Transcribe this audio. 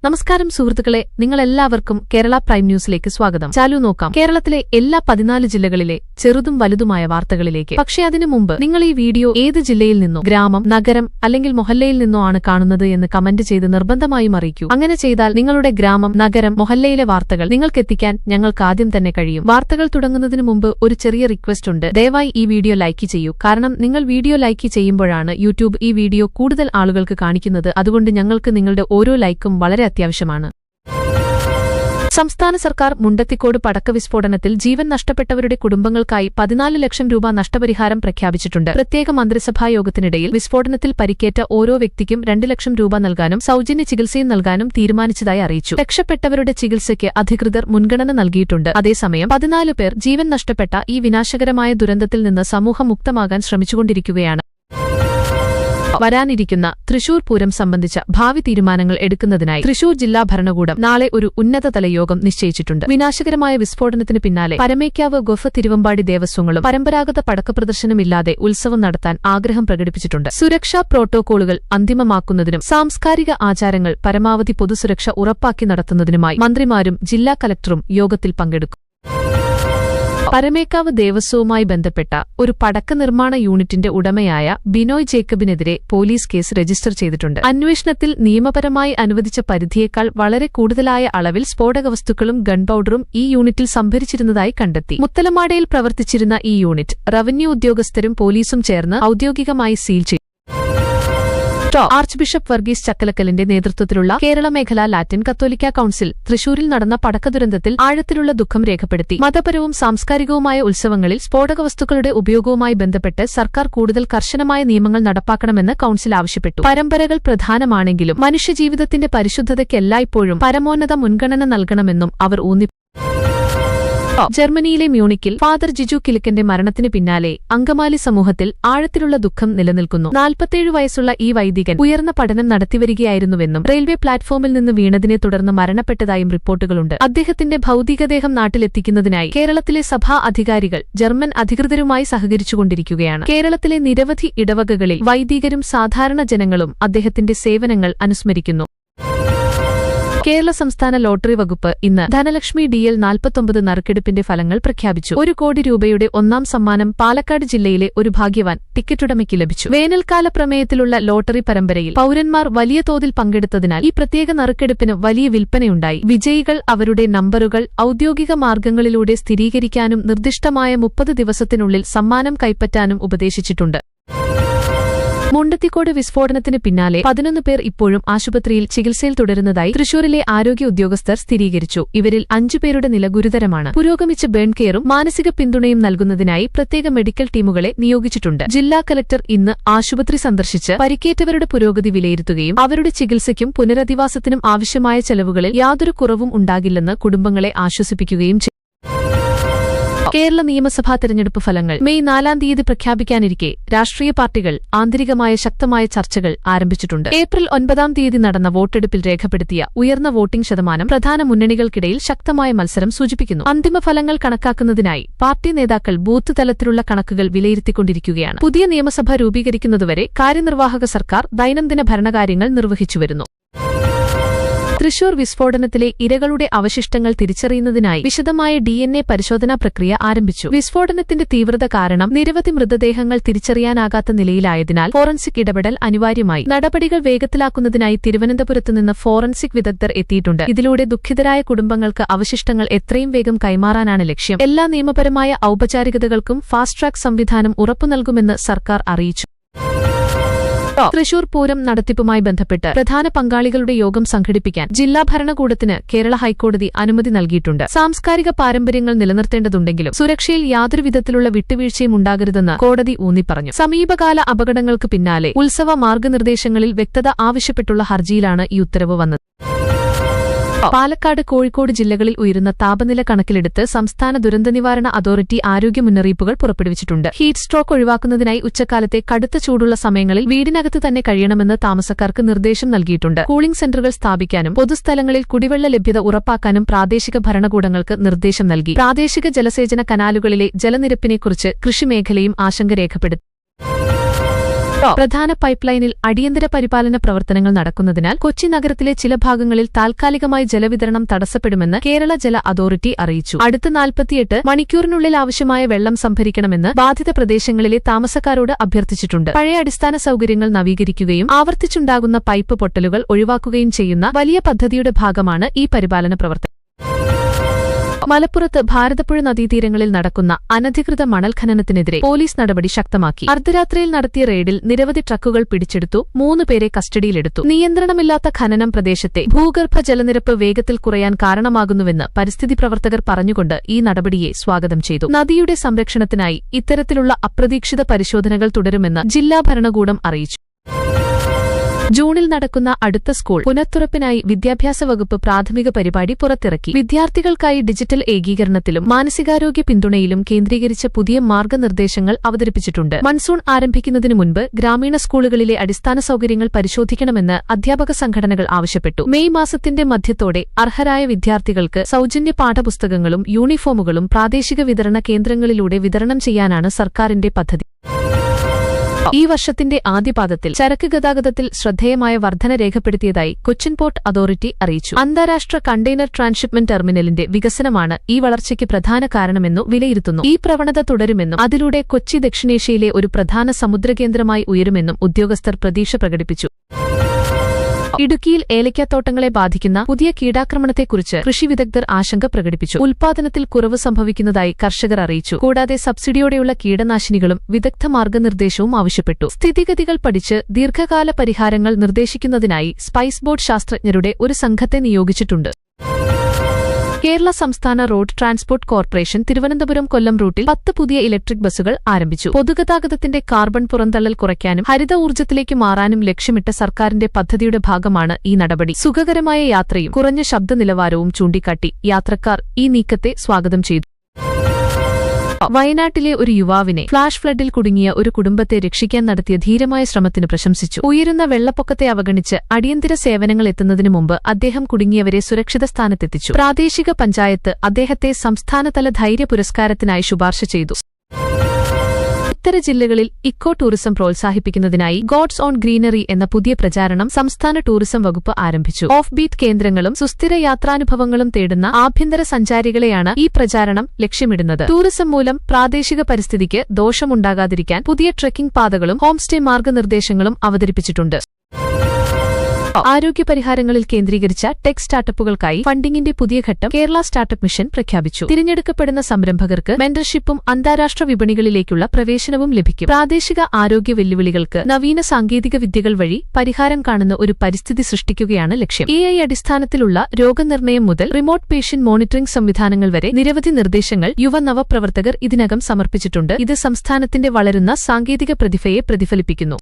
നമസ്കാരം സുഹൃത്തുക്കളെ, നിങ്ങളെല്ലാവർക്കും കേരള പ്രൈം ന്യൂസിലേക്ക് സ്വാഗതം. ചാലു നോക്കാം കേരളത്തിലെ എല്ലാ 14 ജില്ലകളിലെ ചെറുതും വലുതുമായ വാർത്തകളിലേക്ക്. പക്ഷേ അതിനു മുമ്പ് നിങ്ങൾ ഈ വീഡിയോ ഏത് ജില്ലയിൽ നിന്നോ, ഗ്രാമം, നഗരം അല്ലെങ്കിൽ മൊഹല്ലയിൽ നിന്നോ ആണ് കാണുന്നത് എന്ന് കമന്റ് ചെയ്ത് നിർബന്ധമായും അറിയിക്കൂ. അങ്ങനെ ചെയ്താൽ നിങ്ങളുടെ ഗ്രാമം, നഗരം, മൊഹല്ലയിലെ വാർത്തകൾ നിങ്ങൾക്കെത്തിക്കാൻ ഞങ്ങൾക്ക് ആദ്യം തന്നെ കഴിയും. വാർത്തകൾ തുടങ്ങുന്നതിന് മുമ്പ് ഒരു ചെറിയ റിക്വസ്റ്റ് ഉണ്ട്. ദയവായി ഈ വീഡിയോ ലൈക്ക് ചെയ്യൂ. കാരണം നിങ്ങൾ വീഡിയോ ലൈക്ക് ചെയ്യുമ്പോഴാണ് യൂട്യൂബ് ഈ വീഡിയോ കൂടുതൽ ആളുകൾക്ക് കാണിക്കുന്നത്. അതുകൊണ്ട് ഞങ്ങൾക്ക് നിങ്ങളുടെ ഓരോ ലൈക്കും വളരെ അത്യാവശ്യമാണ്. സംസ്ഥാന സർക്കാർ മുണ്ടത്തിക്കോട് പടക്ക വിസ്ഫോടനത്തിൽ ജീവൻ നഷ്ടപ്പെട്ടവരുടെ കുടുംബങ്ങൾക്കായി 14 ലക്ഷം രൂപ നഷ്ടപരിഹാരം പ്രഖ്യാപിച്ചിട്ടുണ്ട്. പ്രത്യേക മന്ത്രിസഭാ യോഗത്തിനിടയിൽ വിസ്ഫോടനത്തിൽ പരിക്കേറ്റ ഓരോ വ്യക്തിക്കും 2 ലക്ഷം രൂപ നൽകാനും സൗജന്യ ചികിത്സയും നൽകാനും തീരുമാനിച്ചതായി അറിയിച്ചു. രക്ഷപ്പെട്ടവരുടെ ചികിത്സയ്ക്ക് അധികൃതർ മുൻഗണന നൽകിയിട്ടുണ്ട്. അതേസമയം 14 പേർ ജീവൻ നഷ്ടപ്പെട്ട ഈ വിനാശകരമായ ദുരന്തത്തിൽ നിന്ന് സമൂഹം മുക്തമാകാൻ ശ്രമിച്ചുകൊണ്ടിരിക്കുകയാണ്. വരാനിരിക്കുന്ന തൃശൂർ പൂരം സംബന്ധിച്ച ഭാവി തീരുമാനങ്ങൾ എടുക്കുന്നതിനായി തൃശൂർ ജില്ലാ ഭരണകൂടം നാളെ ഒരു ഉന്നതതല യോഗം നിശ്ചയിച്ചിട്ടുണ്ട്. വിനാശകരമായ വിസ്ഫോടനത്തിന് പിന്നാലെ പരമേക്കാവ് ഗൊഫ് തിരുവമ്പാടി ദേവസ്വങ്ങളും പരമ്പരാഗത പടക്ക പ്രദർശനമില്ലാതെ ഉത്സവം നടത്താൻ ആഗ്രഹം പ്രകടിപ്പിച്ചിട്ടുണ്ട്. സുരക്ഷാ പ്രോട്ടോകോളുകൾ അന്തിമമാക്കുന്നതിനും സാംസ്കാരിക ആചാരങ്ങൾ പരമാവധി പൊതുസുരക്ഷ ഉറപ്പാക്കി നടത്തുന്നതിനുമായി മന്ത്രിമാരും ജില്ലാ കലക്ടറും യോഗത്തിൽ പങ്കെടുക്കും. പരമേക്കാവ് ദേവസ്വവുമായി ബന്ധപ്പെട്ട ഒരു പടക്ക നിർമ്മാണ യൂണിറ്റിന്റെ ഉടമയായ ബിനോയ് ജേക്കബിനെതിരെ പോലീസ് കേസ് രജിസ്റ്റർ ചെയ്തിട്ടുണ്ട്. അന്വേഷണത്തിൽ നിയമപരമായി അനുവദിച്ച പരിധിയേക്കാൾ വളരെ കൂടുതലായ അളവിൽ സ്ഫോടകവസ്തുക്കളും ഗൺപൌഡറും ഈ യൂണിറ്റിൽ സംഭരിച്ചിരുന്നതായി കണ്ടെത്തി. മുത്തലമാടയിൽ പ്രവർത്തിച്ചിരുന്ന ഈ യൂണിറ്റ് റവന്യൂ ഉദ്യോഗസ്ഥരും പോലീസും ചേർന്ന് ഔദ്യോഗികമായി സീൽ ചെയ്തു. ആർച്ച് ബിഷപ്പ് വർഗീസ് ചക്കലക്കലിന്റെ നേതൃത്വത്തിലുള്ള കേരള മേഖലാ ലാറ്റിൻ കത്തോലിക്ക കൌൺസിൽ തൃശൂരിൽ നടന്ന പടക്ക ദുരന്തത്തിൽ ആഴത്തിലുള്ള ദുഃഖം രേഖപ്പെടുത്തി. മതപരവും സാംസ്കാരികവുമായ ഉത്സവങ്ങളിൽ സ്ഫോടകവസ്തുക്കളുടെ ഉപയോഗവുമായി ബന്ധപ്പെട്ട് സർക്കാർ കൂടുതൽ കർശനമായ നിയമങ്ങൾ നടപ്പാക്കണമെന്ന് കൌൺസിൽ ആവശ്യപ്പെട്ടു. പരമ്പരകൾ പ്രധാനമാണെങ്കിലും മനുഷ്യജീവിതത്തിന്റെ പരിശുദ്ധതയ്ക്ക് എല്ലായ്പ്പോഴും പരമോന്നത മുൻഗണന നൽകണമെന്നും അവർ ഊന്നി. ജർമ്മനിയിലെ മ്യൂണിക്കിൽ ഫാദർ ജിജു കിലുക്കന്റെ മരണത്തിന് പിന്നാലെ അങ്കമാലി സമൂഹത്തിൽ ആഴത്തിലുള്ള ദുഃഖം നിലനിൽക്കുന്നു. 47 വയസ്സുള്ള ഈ വൈദികൻ ഉയർന്ന പഠനം നടത്തിവരികയായിരുന്നുവെന്നും റെയിൽവേ പ്ലാറ്റ്ഫോമിൽ നിന്ന് വീണതിനെ തുടർന്ന് മരണപ്പെട്ടതായും റിപ്പോർട്ടുകളുണ്ട്. അദ്ദേഹത്തിന്റെ ഭൌതികദേഹം നാട്ടിലെത്തിക്കുന്നതിനായി കേരളത്തിലെ സഭാ അധികാരികൾ ജർമ്മൻ അധികൃതരുമായി സഹകരിച്ചുകൊണ്ടിരിക്കുകയാണ്. കേരളത്തിലെ നിരവധി ഇടവകകളിൽ വൈദികരും സാധാരണ ജനങ്ങളും അദ്ദേഹത്തിന്റെ സേവനങ്ങൾ അനുസ്മരിക്കുന്നു. കേരള സംസ്ഥാന ലോട്ടറി വകുപ്പ് ഇന്ന് ധനലക്ഷ്മി DL 49 നറുക്കെടുപ്പിന്റെ ഫലങ്ങൾ പ്രഖ്യാപിച്ചു. 1 കോടി രൂപയുടെ ഒന്നാം സമ്മാനം പാലക്കാട് ജില്ലയിലെ ഒരു ഭാഗ്യവാൻ ടിക്കറ്റുടമയ്ക്ക് ലഭിച്ചു. വേനൽക്കാല പ്രമേയത്തിലുള്ള ലോട്ടറി പരമ്പരയിൽ പൌരന്മാർ വലിയ തോതിൽ പങ്കെടുത്തതിനാൽ ഈ പ്രത്യേക നറുക്കെടുപ്പിന് വലിയ വിൽപ്പനയുണ്ടായി. വിജയികൾ അവരുടെ നമ്പറുകൾ ഔദ്യോഗിക മാർഗങ്ങളിലൂടെ സ്ഥിരീകരിക്കാനും നിർദ്ദിഷ്ടമായ 30 ദിവസത്തിനുള്ളിൽ സമ്മാനം കൈപ്പറ്റാനും ഉപദേശിച്ചിട്ടുണ്ട്. മുണ്ടത്തിക്കോട് വിസ്ഫോടനത്തിന് പിന്നാലെ 11 പേർ ഇപ്പോഴും ആശുപത്രിയിൽ ചികിത്സയിൽ തുടരുന്നതായി തൃശൂരിലെ ആരോഗ്യ ഉദ്യോഗസ്ഥർ സ്ഥിരീകരിച്ചു. ഇവരിൽ 5 പേരുടെ നില ഗുരുതരമാണ്. പുരോഗമിച്ച ബേൺ കെയറും മാനസിക പിന്തുണയും നൽകുന്നതിനായി പ്രത്യേക മെഡിക്കൽ ടീമുകളെ നിയോഗിച്ചിട്ടുണ്ട്. ജില്ലാ കലക്ടർ ഇന്ന് ആശുപത്രി സന്ദർശിച്ച് പരിക്കേറ്റവരുടെ പുരോഗതി വിലയിരുത്തുകയും അവരുടെ ചികിത്സയ്ക്കും പുനരധിവാസത്തിനും ആവശ്യമായ ചെലവുകളിൽ യാതൊരു കുറവും ഉണ്ടാകില്ലെന്ന് കുടുംബങ്ങളെ ആശ്വസിപ്പിക്കുകയും ചെയ്തു. കേരള നിയമസഭാ തെരഞ്ഞെടുപ്പ് ഫലങ്ങൾ മെയ് 4-ാം തീയതി പ്രഖ്യാപിക്കാനിരിക്കെ രാഷ്ട്രീയ പാർട്ടികൾ ആന്തരികമായ ശക്തമായ ചർച്ചകൾ ആരംഭിച്ചിട്ടുണ്ട്. ഏപ്രിൽ 9-ാം തീയതി നടന്ന വോട്ടെടുപ്പിൽ രേഖപ്പെടുത്തിയ ഉയർന്ന വോട്ടിംഗ് ശതമാനം പ്രധാന മുന്നണികൾക്കിടയിൽ ശക്തമായ മത്സരം സൂചിപ്പിക്കുന്നു. അന്തിമ ഫലങ്ങൾ കണക്കാക്കുന്നതിനായി പാർട്ടി നേതാക്കൾ ബൂത്ത് തലത്തിലുള്ള കണക്കുകൾ വിലയിരുത്തിക്കൊണ്ടിരിക്കുകയാണ്. പുതിയ നിയമസഭ രൂപീകരിക്കുന്നതുവരെ കാര്യനിർവാഹക സർക്കാർ ദൈനംദിന ഭരണകാര്യങ്ങൾ നിർവഹിച്ചുവരുന്നു. തൃശൂർ വിസ്ഫോടനത്തിലെ ഇരകളുടെ അവശിഷ്ടങ്ങൾ തിരിച്ചറിയുന്നതിനായി വിശദമായ DNA പരിശോധനാ പ്രക്രിയ ആരംഭിച്ചു. വിസ്ഫോടനത്തിന്റെ തീവ്രത കാരണം നിരവധി മൃതദേഹങ്ങൾ തിരിച്ചറിയാനാകാത്ത നിലയിലായതിനാൽ ഫോറൻസിക് ഇടപെടൽ അനിവാര്യമായി. നടപടികൾ വേഗത്തിലാക്കുന്നതിനായി തിരുവനന്തപുരത്തുനിന്ന് ഫോറൻസിക് വിദഗ്ധർ എത്തിയിട്ടുണ്ട്. ഇതിലൂടെ ദുഃഖിതരായ കുടുംബങ്ങൾക്ക് അവശിഷ്ടങ്ങൾ എത്രയും വേഗം കൈമാറാനാണ് ലക്ഷ്യം. എല്ലാ നിയമപരമായ ഔപചാരികതകൾക്കും ഫാസ്റ്റ് ട്രാക്ക് സംവിധാനം ഉറപ്പു നൽകുമെന്ന് സർക്കാർ അറിയിച്ചു. തൃശൂർ പൂരം നടത്തിപ്പുമായി ബന്ധപ്പെട്ട് പ്രധാന പങ്കാളികളുടെ യോഗം സംഘടിപ്പിക്കാൻ ജില്ലാ ഭരണകൂടത്തിന് കേരള ഹൈക്കോടതി അനുമതി നൽകിയിട്ടുണ്ട്. സാംസ്കാരിക പാരമ്പര്യങ്ങൾ നിലനിർത്തേണ്ടതുണ്ടെങ്കിലും സുരക്ഷയിൽ യാതൊരു വിധത്തിലുള്ള വിട്ടുവീഴ്ചയും ഉണ്ടാകരുതെന്ന് കോടതി ഊന്നിപ്പറഞ്ഞു. സമീപകാല അപകടങ്ങൾക്ക് പിന്നാലെ ഉത്സവ മാർഗനിർദ്ദേശങ്ങളിൽ വ്യക്തത ആവശ്യപ്പെട്ടുള്ള ഹർജിയിലാണ് ഈ ഉത്തരവ് വന്നത്. പാലക്കാട്, കോഴിക്കോട് ജില്ലകളിൽ ഉയരുന്ന താപനില കണക്കിലെടുത്ത് സംസ്ഥാന ദുരന്തനിവാരണ അതോറിറ്റി ആരോഗ്യ മുന്നറിയിപ്പുകൾ പുറപ്പെടുവിച്ചിട്ടുണ്ട്. ഹീറ്റ് സ്ട്രോക്ക് ഒഴിവാക്കുന്നതിനായി ഉച്ചക്കാലത്തെ കടുത്ത ചൂടുള്ള സമയങ്ങളിൽ വീടിനകത്ത് തന്നെ കഴിയണമെന്ന് താമസക്കാർക്ക് നിർദ്ദേശം നൽകിയിട്ടുണ്ട്. കൂളിംഗ് സെന്ററുകൾ സ്ഥാപിക്കാനും പൊതുസ്ഥലങ്ങളിൽ കുടിവെള്ള ലഭ്യത ഉറപ്പാക്കാനും പ്രാദേശിക ഭരണകൂടങ്ങൾക്ക് നിർദ്ദേശം നൽകി. പ്രാദേശിക ജലസേചന കനാലുകളിലെ ജലനിരപ്പിനെക്കുറിച്ച് കൃഷിമേഖലയും ആശങ്ക രേഖപ്പെടുത്തി. പ്രധാന പൈപ്പ്ലൈനിൽ അടിയന്തര പരിപാലന പ്രവർത്തനങ്ങൾ നടക്കുന്നതിനാൽ കൊച്ചി നഗരത്തിലെ ചില ഭാഗങ്ങളിൽ താൽക്കാലികമായി ജലവിതരണം തടസ്സപ്പെടുമെന്ന് കേരള ജല അതോറിറ്റി അറിയിച്ചു. അടുത്ത 48 മണിക്കൂറിനുള്ളിൽ ആവശ്യമായ വെള്ളം സംഭരിക്കണമെന്ന് ബാധിത പ്രദേശങ്ങളിലെ താമസക്കാരോട് അഭ്യർത്ഥിച്ചിട്ടുണ്ട്. പഴയ അടിസ്ഥാന സൗകര്യങ്ങൾ നവീകരിക്കുകയും ആവർത്തിച്ചുണ്ടാകുന്ന പൈപ്പ് പൊട്ടലുകൾ ഒഴിവാക്കുകയും ചെയ്യുന്ന വലിയ പദ്ധതിയുടെ ഭാഗമാണ് ഈ പരിപാലന പ്രവർത്തനം. മലപ്പുറത്ത് ഭാരതപ്പുഴ നദീതീരങ്ങളിൽ നടക്കുന്ന അനധികൃത മണൽ ഖനനത്തിനെതിരെ പോലീസ് നടപടി ശക്തമാക്കി. അർദ്ധരാത്രിയിൽ നടത്തിയ റെയ്ഡിൽ നിരവധി ട്രക്കുകൾ പിടിച്ചെടുത്തു, 3 പേരെ കസ്റ്റഡിയിലെടുത്തു. നിയന്ത്രണമില്ലാത്ത ഖനനം പ്രദേശത്തെ ഭൂഗർഭ ജലനിരപ്പ് വേഗത്തിൽ കുറയാൻ കാരണമാകുന്നുവെന്ന് പരിസ്ഥിതി പ്രവർത്തകർ പറഞ്ഞുകൊണ്ട് ഈ നടപടിയെ സ്വാഗതം ചെയ്തു. നദിയുടെ സംരക്ഷണത്തിനായി ഇത്തരത്തിലുള്ള അപ്രതീക്ഷിത പരിശോധനകൾ തുടരുമെന്ന് ജില്ലാ ഭരണകൂടം അറിയിച്ചു. ജൂണിൽ നടക്കുന്ന അടുത്ത സ്കൂൾ പുനഃത്തുറപ്പിനായി വിദ്യാഭ്യാസ വകുപ്പ് പ്രാഥമിക പരിപാടി പുറത്തിറക്കി. വിദ്യാർത്ഥികൾക്കായി ഡിജിറ്റൽ ഏകീകരണത്തിലും മാനസികാരോഗ്യ പിന്തുണയിലും കേന്ദ്രീകരിച്ച പുതിയ മാർഗനിർദ്ദേശങ്ങൾ അവതരിപ്പിച്ചിട്ടുണ്ട്. മൺസൂൺ ആരംഭിക്കുന്നതിനു മുൻപ് ഗ്രാമീണ സ്കൂളുകളിലെ അടിസ്ഥാന സൗകര്യങ്ങൾ പരിശോധിക്കണമെന്ന് അധ്യാപക സംഘടനകൾ ആവശ്യപ്പെട്ടു. മെയ് മാസത്തിന്റെ മധ്യത്തോടെ അർഹരായ വിദ്യാർത്ഥികൾക്ക് സൗജന്യ പാഠപുസ്തകങ്ങളും യൂണിഫോമുകളും പ്രാദേശിക വിതരണ കേന്ദ്രങ്ങളിലൂടെ വിതരണം ചെയ്യാനാണ് സർക്കാരിന്റെ പദ്ധതി. ഈ വർഷത്തിന്റെ ആദ്യപാദത്തിൽ ചരക്ക് ഗതാഗതത്തിൽ ശ്രദ്ധേയമായ വർധന രേഖപ്പെടുത്തിയതായി കൊച്ചിൻ പോർട്ട് അതോറിറ്റി അറിയിച്ചു. അന്താരാഷ്ട്ര കണ്ടെയ്നർ ട്രാൻസ്ഷിപ്മെന്റ് ടെർമിനലിന്റെ വികസനമാണ് ഈ വളർച്ചയ്ക്ക് പ്രധാന കാരണമെന്നു വിലയിരുത്തുന്നു. ഈ പ്രവണത തുടരുമെന്നും അതിലൂടെ കൊച്ചി ദക്ഷിണേഷ്യയിലെ ഒരു പ്രധാന സമുദ്രകേന്ദ്രമായി ഉയരുമെന്നും ഉദ്യോഗസ്ഥർ പ്രതീക്ഷ പ്രകടിപ്പിച്ചു. ഇടുക്കിയിൽ ഏലയ്ക്കാത്തോട്ടങ്ങളെ ബാധിക്കുന്ന പുതിയ കീടാക്രമണത്തെക്കുറിച്ച് കൃഷി വിദഗ്ധർ ആശങ്ക പ്രകടിപ്പിച്ചു. ഉൽപാദനത്തിൽ കുറവ് സംഭവിക്കുന്നതായി കർഷകർ അറിയിച്ചു. കൂടാതെ സബ്സിഡിയോടെയുള്ള കീടനാശിനികളും വിദഗ്ധ മാർഗനിർദ്ദേശവും ആവശ്യപ്പെട്ടു. സ്ഥിതിഗതികൾ പഠിച്ച് ദീർഘകാല പരിഹാരങ്ങൾ നിർദ്ദേശിക്കുന്നതിനായി സ്പൈസ് ബോർഡ് ശാസ്ത്രജ്ഞരുടെ ഒരു സംഘത്തെ നിയോഗിച്ചിട്ടുണ്ട്. കേരള സംസ്ഥാന road transport corporation Thiruvananthapuram Kollam റൂട്ടിൽ 10 പുതിയ ഇലക്ട്രിക് ബസ്സുകൾ ആരംഭിച്ചു. പൊതുഗതാഗതത്തിന്റെ കാർബൺ പുറന്തള്ളൽ കുറയ്ക്കാനും ഹരിത ഊർജ്ജത്തിലേക്ക് മാറാനും ലക്ഷ്യമിട്ട സർക്കാരിന്റെ പദ്ധതിയുടെ ഭാഗമാണ് ഈ നടപടി. സുഖകരമായ യാത്രയും കുറഞ്ഞ ശബ്ദ നിലവാരവും ചൂണ്ടിക്കാട്ടി യാത്രക്കാർ ഈ നീക്കത്തെ സ്വാഗതം ചെയ്തു. വയനാട്ടിലെ ഒരു യുവാവിനെ ഫ്ലാഷ് ഫ്ലഡിൽ കുടുങ്ങിയ ഒരു കുടുംബത്തെ രക്ഷിക്കാൻ നടത്തിയ ധീരമായ ശ്രമത്തിന് പ്രശംസിച്ചു. ഉയരുന്ന വെള്ളപ്പൊക്കത്തെ അവഗണിച്ച് അടിയന്തര സേവനങ്ങൾ എത്തുന്നതിനു മുമ്പ് അദ്ദേഹം കുടുങ്ങിയവരെ സുരക്ഷിത സ്ഥാനത്തെത്തിച്ചു. പ്രാദേശിക പഞ്ചായത്ത് അദ്ദേഹത്തെ സംസ്ഥാനതല ധൈര്യ പുരസ്കാരത്തിനായി ശുപാർശ ചെയ്തു. ഉത്തര ജില്ലകളിൽ ഇക്കോ ടൂറിസം പ്രോത്സാഹിപ്പിക്കുന്നതിനായി ഗോഡ്സ് ഓൺ ഗ്രീനറി എന്ന പുതിയ പ്രചാരണം സംസ്ഥാന ടൂറിസം വകുപ്പ് ആരംഭിച്ചു. ഓഫ് ബീറ്റ് കേന്ദ്രങ്ങളും സുസ്ഥിര യാത്രാനുഭവങ്ങളും തേടുന്ന ആഭ്യന്തര സഞ്ചാരികളെയാണ് ഈ പ്രചാരണം ലക്ഷ്യമിടുന്നത്. ടൂറിസം മൂലം പ്രാദേശിക പരിസ്ഥിതിക്ക് ദോഷമുണ്ടാകാതിരിക്കാൻ പുതിയ ട്രെക്കിംഗ് പാതകളും ഹോംസ്റ്റേ മാർഗനിർദ്ദേശങ്ങളും അവതരിപ്പിച്ചിട്ടുണ്ട്. ആരോഗ്യ പരിഹാരങ്ങളിൽ കേന്ദ്രീകരിച്ച ടെക് സ്റ്റാർട്ടപ്പുകൾക്കായി ഫണ്ടിംഗിന്റെ പുതിയ ഘട്ടം കേരള സ്റ്റാർട്ടപ്പ് മിഷൻ പ്രഖ്യാപിച്ചു. തിരഞ്ഞെടുക്കപ്പെടുന്ന സംരംഭകർക്ക് മെന്റർഷിപ്പും അന്താരാഷ്ട്ര വിപണികളിലേക്കുള്ള പ്രവേശനവും ലഭിക്കും. പ്രാദേശിക ആരോഗ്യ വെല്ലുവിളികൾക്ക് നവീന സാങ്കേതിക വിദ്യകൾ വഴി പരിഹാരം കാണുന്ന ഒരു പരിസ്ഥിതി സൃഷ്ടിക്കുകയാണ് ലക്ഷ്യം. AI അടിസ്ഥാനത്തിലുള്ള രോഗനിർണയം മുതൽ റിമോട്ട് പേഷ്യന്റ് മോണിറ്ററിംഗ് സംവിധാനങ്ങൾ വരെ നിരവധി നിർദ്ദേശങ്ങൾ യുവ നവപ്രവർത്തകർ ഇതിനകം സമർപ്പിച്ചിട്ടുണ്ട്. ഇത് സംസ്ഥാനത്തിന്റെ വളരുന്ന സാങ്കേതിക പ്രതിഭയെ പ്രതിഫലിപ്പിക്കുന്നു.